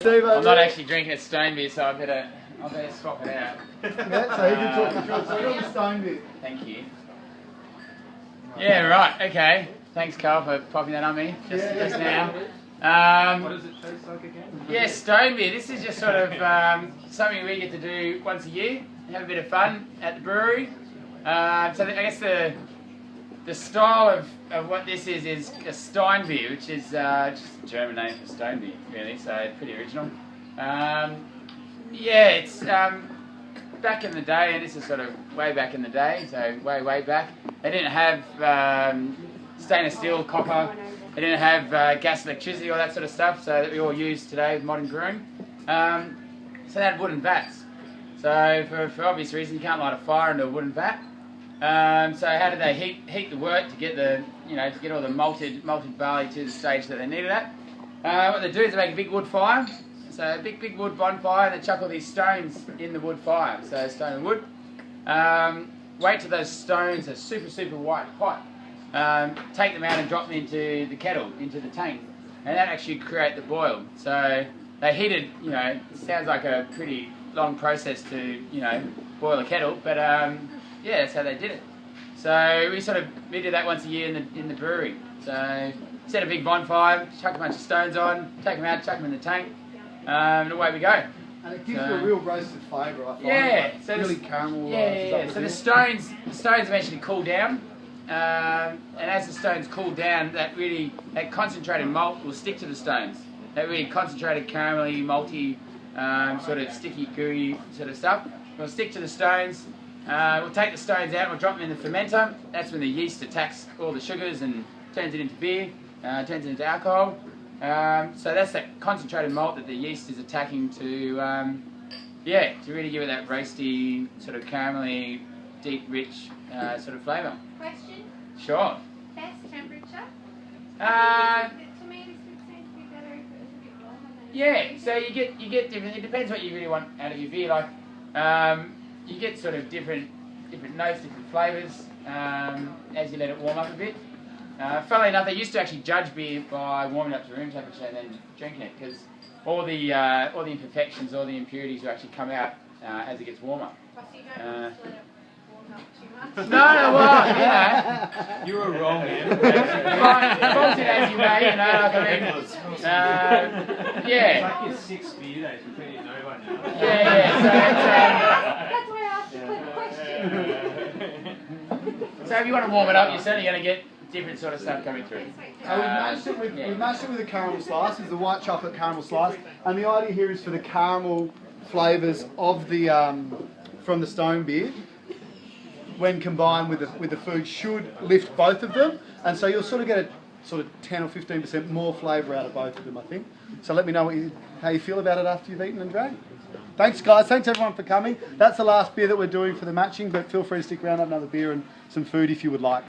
Steve over I'm not actually drinking a stone beer, so I better swap it out. Yeah, so he can talk you through it. So we've got the stone beer. Thank you. Yeah, right, okay. Thanks, Carl, for popping that on me just now. What does it taste like again? Yeah, stone beer. This is just sort of something we get to do once a year, have a bit of fun at the brewery. So I guess the style of what this is a Steinbier, which is just a German name for stone beer, really, so it's pretty original. Yeah, it's back in the day, and this is sort of way back in the day, so way back. They didn't have stainless steel, copper. They didn't have gas, electricity, all that sort of stuff, so that we all use today with modern brewing. So they had wooden vats. So for obvious reasons, you can't light a fire into a wooden vat. So how did they heat the wort to get to get all the malted barley to the stage that they needed at? What they do is they make a big wood fire. So a big wood bonfire, and they chuck all these stones in the wood fire. So stone and wood. Wait till those stones are super white hot. Take them out and drop them into the kettle, into the tank, and that actually create the boil. So they heated, it sounds like a pretty long process to, boil a kettle, but yeah, that's how they did it. So we did that once a year in the brewery. So set a big bonfire, chuck a bunch of stones on, take them out, chuck them in the tank, and away we go. And it gives you a real roasted flavour, I find. Yeah, like, so really caramel. Yeah. So the stones eventually cool down, and as the stones cool down, that concentrated malt will stick to the stones. That really concentrated caramelly, malty, sort of sticky, gooey sort of stuff. We'll stick to the stones. We'll take the stones out, we'll drop them in the fermenter. That's when the yeast attacks all the sugars and turns it into beer, turns it into alcohol. So that's that concentrated malt that the yeast is attacking to really give it that roasty, sort of caramelly, deep, rich sort of flavour. Question? Sure. Best temperature? To me, this would seem to be better if it was a bit warmer than Yeah, so you get different. It depends what you really want out of your beer. Like you get sort of different notes, different flavours as you let it warm up a bit. Funnily enough, they used to actually judge beer by warming up to room temperature and then drinking it, because all the imperfections, all the impurities will actually come out as it gets warmer. Plus, you don't want to let it warm up too much. No, well, You were wrong, man. fault it as you may, like I mean, yeah. It's like your 6 beer days, we clearly know by now. Yeah, That's why I asked the question. so if you want to warm it up, you're certainly going to get different sort of stuff coming through. We've mashed it with a caramel slice. It's the white chocolate caramel slice, and the idea here is for the caramel flavours of the from the stone beer, when combined with the food, should lift both of them, and so you'll sort of get a sort of 10 or 15% more flavour out of both of them, I think. So let me know how you feel about it after you've eaten and drank. Thanks, guys. Thanks, everyone, for coming. That's the last beer that we're doing for the matching, but feel free to stick around, have another beer and some food if you would like.